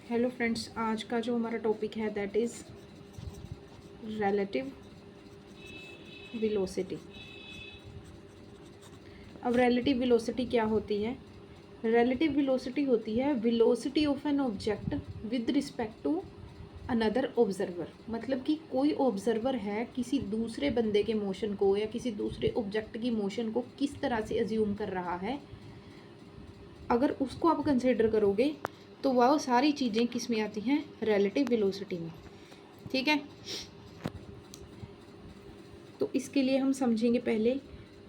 Hello friends, आज का जो हमारा टॉपिक है दैट इज़ रिलेटिव वेलोसिटी। अब रिलेटिव वेलोसिटी क्या होती है? रिलेटिव वेलोसिटी होती है velocity of an object with respect to another observer. मतलब कि कोई ऑब्जर्वर है किसी दूसरे बंदे के मोशन को या किसी दूसरे ऑब्जेक्ट की मोशन को किस तरह से अज्यूम कर रहा है, अगर उसको आप कंसिडर करोगे तो वह सारी चीज़ें किस में आती हैं? रिलेटिव वेलोसिटी में। ठीक है, तो इसके लिए हम समझेंगे पहले।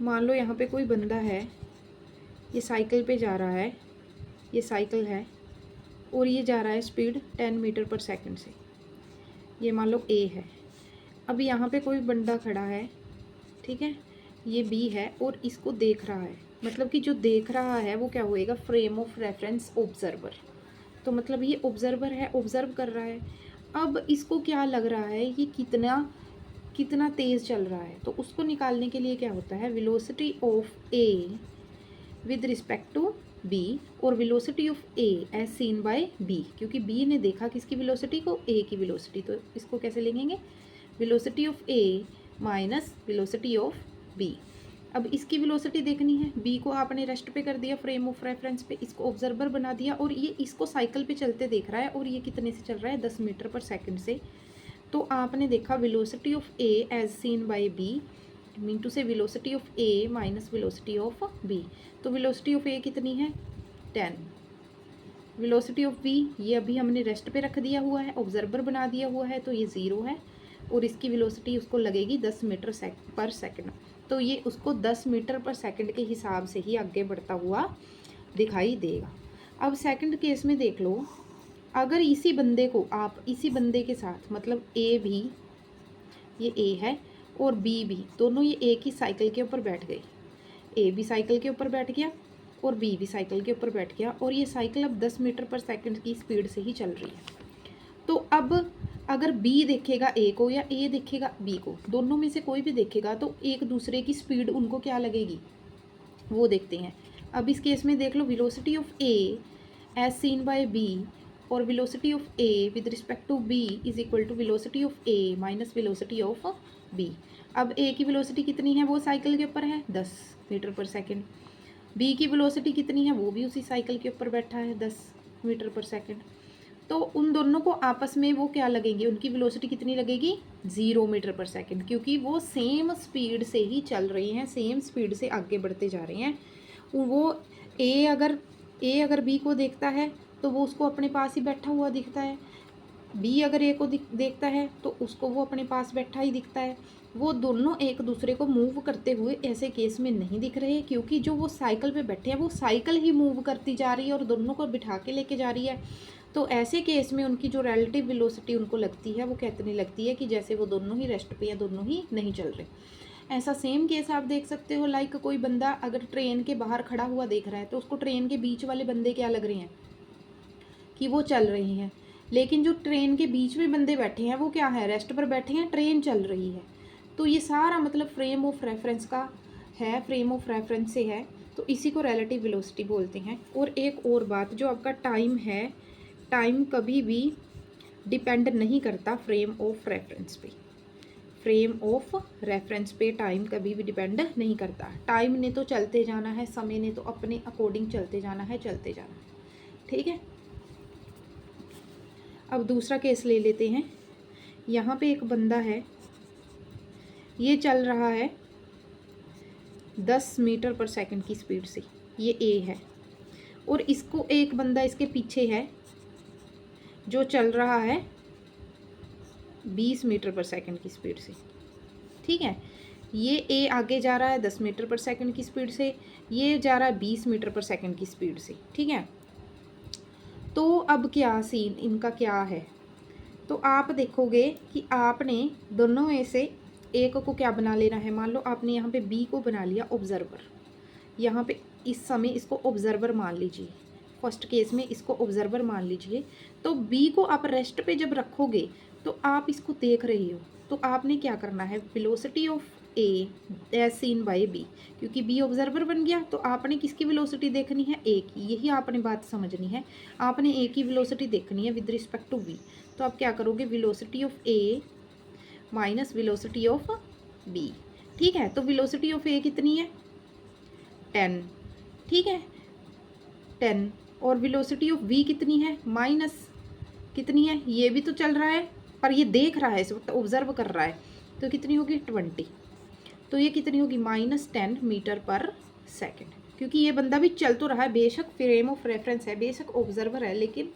मान लो यहाँ पे कोई बंदा है, ये साइकिल पे जा रहा है, ये साइकिल है और ये जा रहा है स्पीड 10 मीटर पर सेकंड से। ये मान लो ए है। अब यहाँ पे कोई बंदा खड़ा है, ठीक है, ये बी है और इसको देख रहा है। मतलब कि जो देख रहा है वो क्या होएगा? Frame of reference observer. तो मतलब ये ऑब्जर्वर है, ऑब्जर्व कर रहा है। अब इसको क्या लग रहा है कि कितना कितना तेज़ चल रहा है, तो उसको निकालने के लिए क्या होता है? Velocity of A with respect to B और velocity of A as seen by B, क्योंकि बी ने देखा किसकी वेलोसिटी को? ए की वेलोसिटी। तो इसको कैसे लिखेंगे? Velocity of A minus velocity of B. अब इसकी वेलोसिटी देखनी है। बी को आपने रेस्ट पे कर दिया, फ्रेम ऑफ रेफरेंस पे, इसको ऑब्जर्वर बना दिया और ये इसको साइकिल पे चलते देख रहा है और ये कितने से चल रहा है? 10 मीटर पर सेकंड से। तो आपने देखा velocity of A as seen by B mean to say velocity of A minus velocity of B. तो वेलोसिटी ऑफ ए कितनी है? 10। वेलोसिटी ऑफ बी ये अभी हमने रेस्ट पे रख दिया हुआ है, ऑब्जर्वर बना दिया हुआ है, तो ये 0 है और इसकी वेलोसिटी उसको लगेगी 10 मीटर पर सेकंड। तो ये उसको 10 मीटर पर सेकंड के हिसाब से ही आगे बढ़ता हुआ दिखाई देगा। अब सेकंड केस में देख लो, अगर इसी बंदे को आप इसी बंदे के साथ, मतलब ए भी, ये ए है और बी भी, दोनों ये एक ही साइकिल के ऊपर बैठ गए। ए भी साइकिल के ऊपर बैठ गया और बी भी साइकिल के ऊपर बैठ गया और ये साइकिल अब 10 मीटर पर सेकंड की स्पीड से ही चल रही है। तो अब अगर बी देखेगा ए को या ए देखेगा बी को, दोनों में से कोई भी देखेगा, तो एक दूसरे की स्पीड उनको क्या लगेगी वो देखते हैं। अब इस केस में देख लो, velocity of A as seen by B और velocity of A with respect to B is equal to velocity of A minus velocity of B. अब ए की वेलोसिटी कितनी है? वो साइकिल के ऊपर है 10 मीटर पर सेकंड। बी की वेलोसिटी कितनी है? वो भी उसी साइकिल के ऊपर बैठा है 10 मीटर पर सेकंड। तो उन दोनों को आपस में वो क्या लगेंगे? उनकी वेलोसिटी कितनी लगेगी? 0 मीटर पर सेकंड, क्योंकि वो सेम स्पीड से ही चल रही हैं, सेम स्पीड से आगे बढ़ते जा रहे हैं। वो ए अगर बी को देखता है तो वो उसको अपने पास ही बैठा हुआ दिखता है। बी अगर ए को देखता है तो उसको वो अपने पास बैठा ही दिखता है। वो दोनों एक दूसरे को मूव करते हुए ऐसे केस में नहीं दिख रहे, क्योंकि जो वो साइकिल पे बैठे हैं वो साइकिल ही मूव करती जा रही है और दोनों को बिठा के लेके जा रही है। तो ऐसे केस में उनकी जो रिलेटिव वेलोसिटी उनको लगती है वो कितनी लगती है कि जैसे वो दोनों ही रेस्ट पे या दोनों ही नहीं चल रहे। ऐसा सेम केस आप देख सकते हो, लाइक कोई बंदा अगर ट्रेन के बाहर खड़ा हुआ देख रहा है तो उसको ट्रेन के बीच वाले बंदे क्या लग रहे हैं? कि वो चल रही हैं। लेकिन जो ट्रेन के बीच में बंदे बैठे हैं वो क्या है? रेस्ट पर बैठे हैं, ट्रेन चल रही है। तो ये सारा मतलब फ्रेम ऑफ रेफरेंस का है, फ्रेम ऑफ रेफरेंस से है, तो इसी को रिलेटिव वेलोसिटी बोलते हैं। और एक और बात, जो आपका टाइम है, टाइम कभी भी डिपेंड नहीं करता फ्रेम ऑफ रेफरेंस पे। फ्रेम ऑफ रेफरेंस पे टाइम कभी भी डिपेंड नहीं करता। टाइम ने तो चलते जाना है, समय ने तो अपने अकॉर्डिंग चलते जाना है, चलते जाना है। ठीक है, अब दूसरा केस ले लेते हैं। यहाँ पे एक बंदा है, ये चल रहा है 10 मीटर पर सेकंड की स्पीड से, ये ए है, और इसको एक बंदा इसके पीछे है जो चल रहा है 20 मीटर पर सेकंड की स्पीड से। ठीक है, ये ए आगे जा रहा है 10 मीटर पर सेकंड की स्पीड से, ये जा रहा है 20 मीटर पर सेकंड की स्पीड से। ठीक है, तो अब क्या सीन इनका क्या है? तो आप देखोगे कि आपने दोनों में से एक को क्या बना लेना है। मान लो आपने यहाँ पे बी को बना लिया ऑब्जर्वर, यहाँ पे इस समय इसको ऑब्जर्वर मान लीजिए, फर्स्ट केस में इसको ऑब्जर्वर मान लीजिए। तो बी को आप रेस्ट पे जब रखोगे तो आप इसको देख रही हो, तो आपने क्या करना है? Velocity of A as seen by B, क्योंकि बी ऑब्जर्वर बन गया तो आपने किसकी वेलोसिटी देखनी है, ए की। यही आपने बात समझनी है, आपने ए की वेलोसिटी देखनी है विद रिस्पेक्ट टू बी। तो आप क्या करोगे, velocity of A minus velocity of B. ठीक है, तो वेलोसिटी ऑफ ए कितनी है 10, ठीक है 10, और वेलोसिटी ऑफ बी कितनी है माइनस कितनी है, ये भी तो चल रहा है पर ये देख रहा है, इस वक्त ऑब्जर्व कर रहा है, तो कितनी होगी 20। तो ये कितनी होगी -10 मीटर पर सेकेंड, क्योंकि ये बंदा भी चल तो रहा है, बेशक फ्रेम ऑफ रेफरेंस है, बेशक ऑब्जर्वर है, लेकिन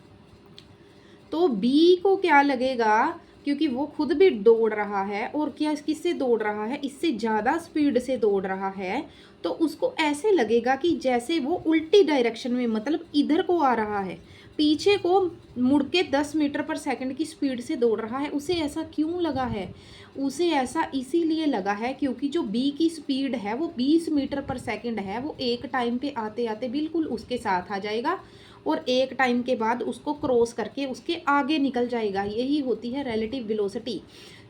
तो बी को क्या लगेगा, क्योंकि वो खुद भी दौड़ रहा है और क्या किससे दौड़ रहा है, इससे ज़्यादा स्पीड से दौड़ रहा है, तो उसको ऐसे लगेगा कि जैसे वो उल्टी डायरेक्शन में, मतलब इधर को आ रहा है, पीछे को मुड़ के 10 मीटर पर सेकंड की स्पीड से दौड़ रहा है। उसे ऐसा क्यों लगा है, उसे ऐसा इसीलिए लगा है क्योंकि जो बी की स्पीड है वो 20 मीटर पर सेकंड है, वो एक टाइम पे आते आते बिल्कुल उसके साथ आ जाएगा और एक टाइम के बाद उसको क्रॉस करके उसके आगे निकल जाएगा। यही होती है रिलेटिव वेलोसिटी,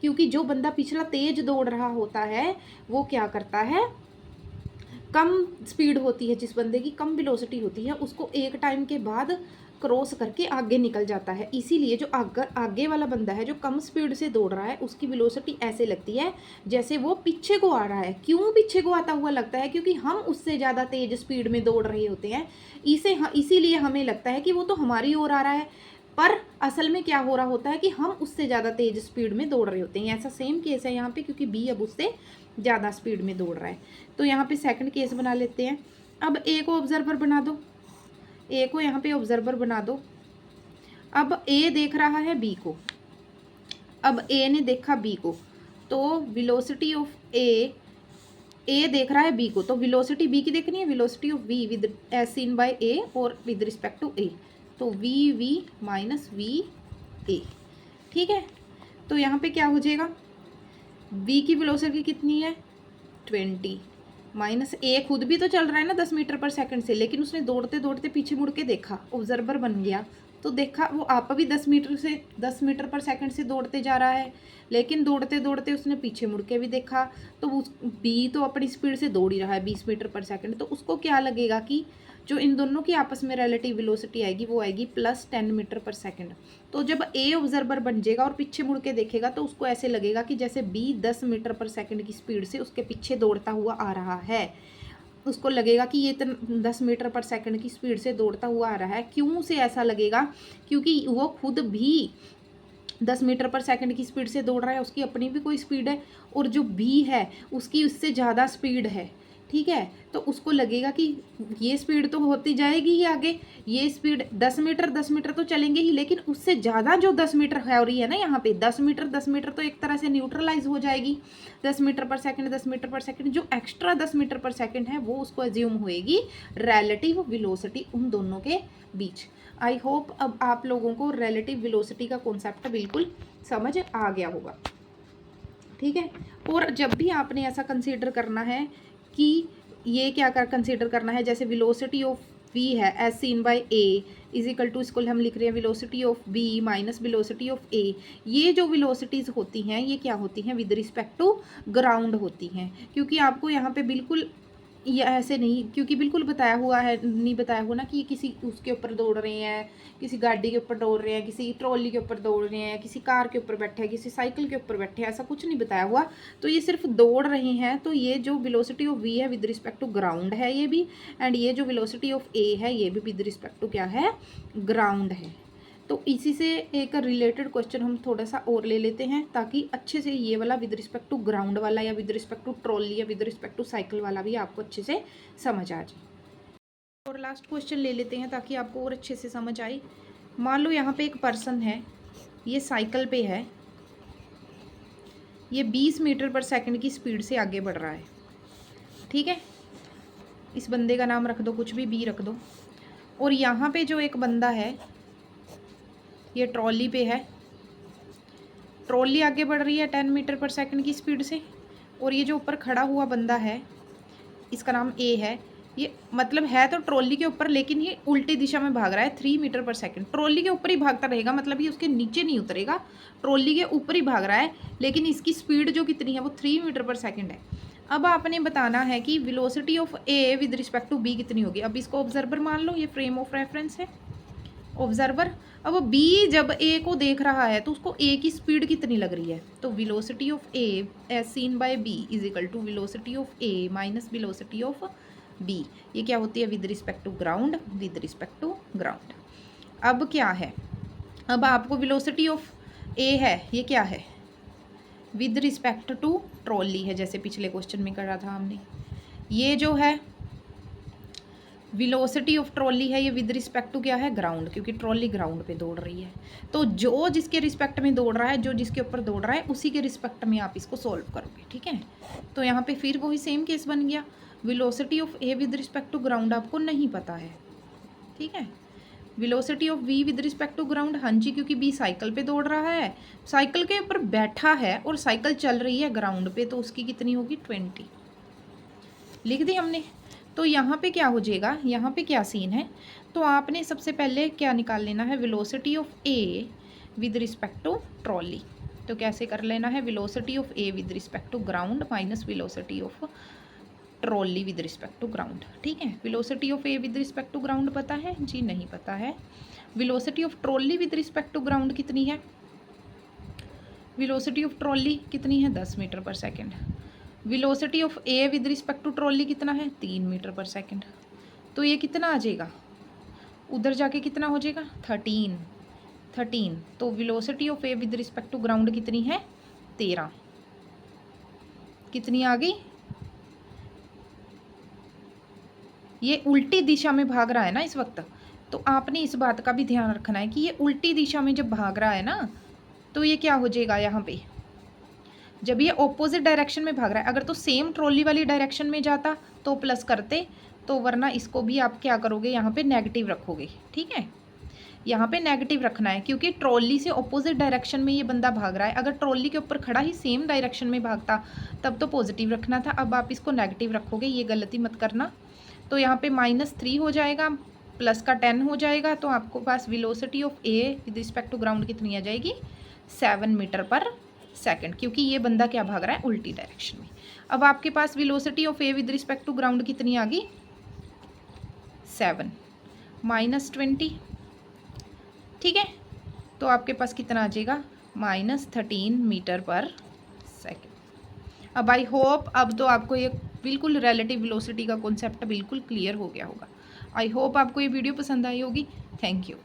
क्योंकि जो बंदा पिछला तेज दौड़ रहा होता है वो क्या करता है, कम स्पीड होती है, जिस बंदे की कम वेलोसिटी होती है उसको एक टाइम के बाद क्रॉस करके आगे निकल जाता है। इसीलिए जो आगे वाला बंदा है जो कम स्पीड से दौड़ रहा है उसकी वेलोसिटी ऐसे लगती है जैसे वो पीछे को आ रहा है। क्यों पीछे को आता हुआ लगता है, क्योंकि हम उससे ज़्यादा तेज स्पीड में दौड़ रहे होते हैं, इसीलिए हमें लगता है कि वो तो हमारी ओर आ रहा है, पर असल में क्या हो रहा होता है कि हम उससे ज़्यादा तेज स्पीड में दौड़ रहे होते हैं। ऐसा सेम केस है यहाँ पे, क्योंकि बी अब उससे ज़्यादा स्पीड में दौड़ रहा है। तो यहाँ पे सेकंड केस बना लेते हैं। अब ए को ऑब्जर्वर बना दो, ए को यहाँ पे ऑब्जर्वर बना दो। अब ए देख रहा है बी को, अब ए ने देखा बी को, तो वेलोसिटी ऑफ ए देख रहा है बी को, तो वेलोसिटी बी की देखनी है, velocity of B with as seen by A और विद रिस्पेक्ट टू ए, तो V V minus V A. ठीक है, तो यहाँ पे क्या हो जाएगा, बी की वेलोसिटी कितनी है 20, माइनस ए खुद भी तो चल रहा है ना 10 मीटर पर सेकंड से, लेकिन उसने दौड़ते दौड़ते पीछे मुड़ के देखा, ऑब्जर्वर बन गया, तो देखा वो आप भी 10 मीटर पर सेकंड से दौड़ते जा रहा है, लेकिन दौड़ते दौड़ते उसने पीछे मुड़ के भी देखा, तो उस बी तो अपनी स्पीड से दौड़ ही रहा है 20 मीटर पर सेकंड, तो उसको क्या लगेगा कि जो इन दोनों की आपस में रिलेटिव वेलोसिटी आएगी वो आएगी +10 मीटर पर सेकंड। तो जब ए ऑब्जर्वर बन जाएगा और पीछे मुड़ के देखेगा तो उसको ऐसे लगेगा कि जैसे बी 10 मीटर पर सेकंड की स्पीड से उसके पीछे दौड़ता हुआ आ रहा है। उसको लगेगा कि ये 10 मीटर पर सेकंड की स्पीड से दौड़ता हुआ आ रहा है। क्यों उसे ऐसा लगेगा, क्योंकि वो खुद भी 10 मीटर पर सेकंड की स्पीड से दौड़ रहा है, उसकी अपनी भी कोई स्पीड है, और जो बी है उसकी उससे ज़्यादा स्पीड है। ठीक है, तो उसको लगेगा कि ये स्पीड तो होती जाएगी ही आगे, ये स्पीड 10 मीटर तो चलेंगे ही, लेकिन उससे ज़्यादा जो 10 मीटर है हो रही है ना यहाँ पे 10 मीटर तो एक तरह से न्यूट्रलाइज हो जाएगी। 10 मीटर पर सेकंड जो एक्स्ट्रा 10 मीटर पर सेकंड है वो उसको एज्यूम होएगी रिलेटिव वेलोसिटी उन दोनों के बीच। आई होप अब आप लोगों को रिलेटिव वेलोसिटी का कॉन्सेप्ट बिल्कुल समझ आ गया होगा। ठीक है, और जब भी आपने ऐसा कंसीडर करना है कि ये क्या कंसीडर करना है, जैसे वेलोसिटी ऑफ v है as seen by a is equal to, इसको हम लिख रहे हैं velocity of b minus velocity of a। ये जो वेलोसिटीज़ होती हैं ये क्या होती हैं, विद रिस्पेक्ट टू ग्राउंड होती हैं, क्योंकि आपको यहाँ पे बिल्कुल ये ऐसे नहीं, क्योंकि बिल्कुल बताया हुआ है नहीं बताया हुआ ना कि किसी उसके ऊपर दौड़ रहे हैं, किसी गाड़ी के ऊपर दौड़ रहे हैं, किसी ट्रॉली के ऊपर दौड़ रहे हैं, किसी कार के ऊपर बैठे हैं, किसी साइकिल के ऊपर बैठे हैं, ऐसा कुछ नहीं बताया हुआ। तो ये सिर्फ दौड़ रहे हैं, तो ये जो वेलोसिटी ऑफ v है विद रिस्पेक्ट टू ग्राउंड है ये भी, एंड ये जो वेलोसिटी ऑफ a है ये भी विद रिस्पेक्ट टू क्या है, ग्राउंड है। तो इसी से एक रिलेटेड क्वेश्चन हम थोड़ा सा और ले लेते हैं, ताकि अच्छे से ये वाला विद रिस्पेक्ट टू ग्राउंड वाला या विद रिस्पेक्ट टू ट्रॉली या विद रिस्पेक्ट टू साइकिल वाला भी आपको अच्छे से समझ आ जाए। और लास्ट क्वेश्चन ले लेते हैं ताकि आपको और अच्छे से समझ आए। मान लो यहाँ पे एक पर्सन है, ये साइकिल पे है, ये 20 मीटर पर सेकंड की स्पीड से आगे बढ़ रहा है। ठीक है, इस बंदे का नाम रख दो, कुछ भी बी रख दो। और यहाँ पे जो एक बंदा है ये ट्रॉली पे है, ट्रॉली आगे बढ़ रही है 10 मीटर पर सेकंड की स्पीड से, और ये जो ऊपर खड़ा हुआ बंदा है इसका नाम ए है, ये मतलब है तो ट्रॉली के ऊपर, लेकिन ये उल्टी दिशा में भाग रहा है 3 मीटर पर सेकंड। ट्रॉली के ऊपर ही भागता रहेगा, मतलब ये उसके नीचे नहीं उतरेगा, ट्रॉली के ऊपर ही भाग रहा है, लेकिन इसकी स्पीड जो कितनी है वो 3 मीटर पर सेकंड है। अब आपने बताना है कि velocity of A with respect to B कितनी होगी। अब इसको ऑब्जर्वर मान लो, ये फ्रेम ऑफ रेफरेंस है ऑब्जर्वर। अब बी जब ए को देख रहा है तो उसको ए की स्पीड कितनी लग रही है, तो velocity of A as seen by B is equal to velocity of A minus velocity of B. ये क्या होती है, with respect to ground, with respect to ground. अब क्या है, अब आपको वेलोसिटी ऑफ ए है, ये क्या है, विद रिस्पेक्ट टू ट्रॉली है, जैसे पिछले क्वेश्चन में करा था हमने। ये जो है वेलोसिटी ऑफ ट्रॉली है, ये विद रिस्पेक्ट टू क्या है, ग्राउंड, क्योंकि ट्रॉली ग्राउंड पे दौड़ रही है। तो जो जिसके रिस्पेक्ट में दौड़ रहा है, जो जिसके ऊपर दौड़ रहा है, उसी के रिस्पेक्ट में आप इसको सॉल्व करोगे। ठीक है, तो यहाँ पे फिर वही सेम केस बन गया, velocity of A with respect to ground आपको नहीं पता है। ठीक है, velocity of B with respect to ground, हाँ जी, क्योंकि बी साइकिल पे दौड़ रहा है, साइकिल के ऊपर बैठा है और साइकिल चल रही है ग्राउंड पे, तो उसकी कितनी होगी, 20 लिख दी हमने। तो यहाँ पे क्या हो जाएगा, यहाँ पे क्या सीन है, तो आपने सबसे पहले क्या निकाल लेना है, velocity of A with respect to trolley. तो कैसे कर लेना है, velocity of A with respect to ground minus velocity of trolley with respect to ground. ठीक है, velocity of A with respect to ground पता है जी, नहीं पता है। Velocity of trolley with respect to ground कितनी है, वेलोसिटी ऑफ ट्रॉली कितनी है, 10 metre per second. Velocity of A with respect to trolley कितना है, 3 मीटर पर सेकेंड। तो ये कितना आ जाएगा, उधर जाके कितना हो जाएगा, 13। तो velocity of A with respect to ground कितनी है, 13। कितनी आ गई, ये उल्टी दिशा में भाग रहा है ना इस वक्त, तो आपने इस बात का भी ध्यान रखना है कि ये उल्टी दिशा में जब भाग रहा है ना, तो ये क्या हो जाएगा, यहाँ पे जब ये ऑपोजिट डायरेक्शन में भाग रहा है, अगर तो सेम ट्रॉली वाली डायरेक्शन में जाता तो प्लस करते, तो वरना इसको भी आप क्या करोगे, यहाँ पे नेगेटिव रखोगे। ठीक है, यहाँ पे नेगेटिव रखना है, क्योंकि ट्रॉली से ऑपोजिट डायरेक्शन में ये बंदा भाग रहा है। अगर ट्रॉली के ऊपर खड़ा ही सेम डायरेक्शन में भागता तब तो पॉजिटिव रखना था, अब आप इसको नेगेटिव रखोगे, ये गलती मत करना। तो यहाँ पे -3 हो जाएगा, प्लस का 10 हो जाएगा, तो आपको पास velocity of A with respect to ground कितनी आ जाएगी, 7 मीटर पर सेकेंड, क्योंकि ये बंदा क्या भाग रहा है, उल्टी डायरेक्शन में। अब आपके पास velocity of A with respect to ground कितनी आ गई, 7 -20। ठीक है, तो आपके पास कितना आ जाएगा, -13 मीटर पर सेकेंड। अब आई होप अब तो आपको ये बिल्कुल रिलेटिव वेलोसिटी का कॉन्सेप्ट बिल्कुल क्लियर हो गया होगा। आई होप आपको ये वीडियो पसंद आई होगी। Thank you.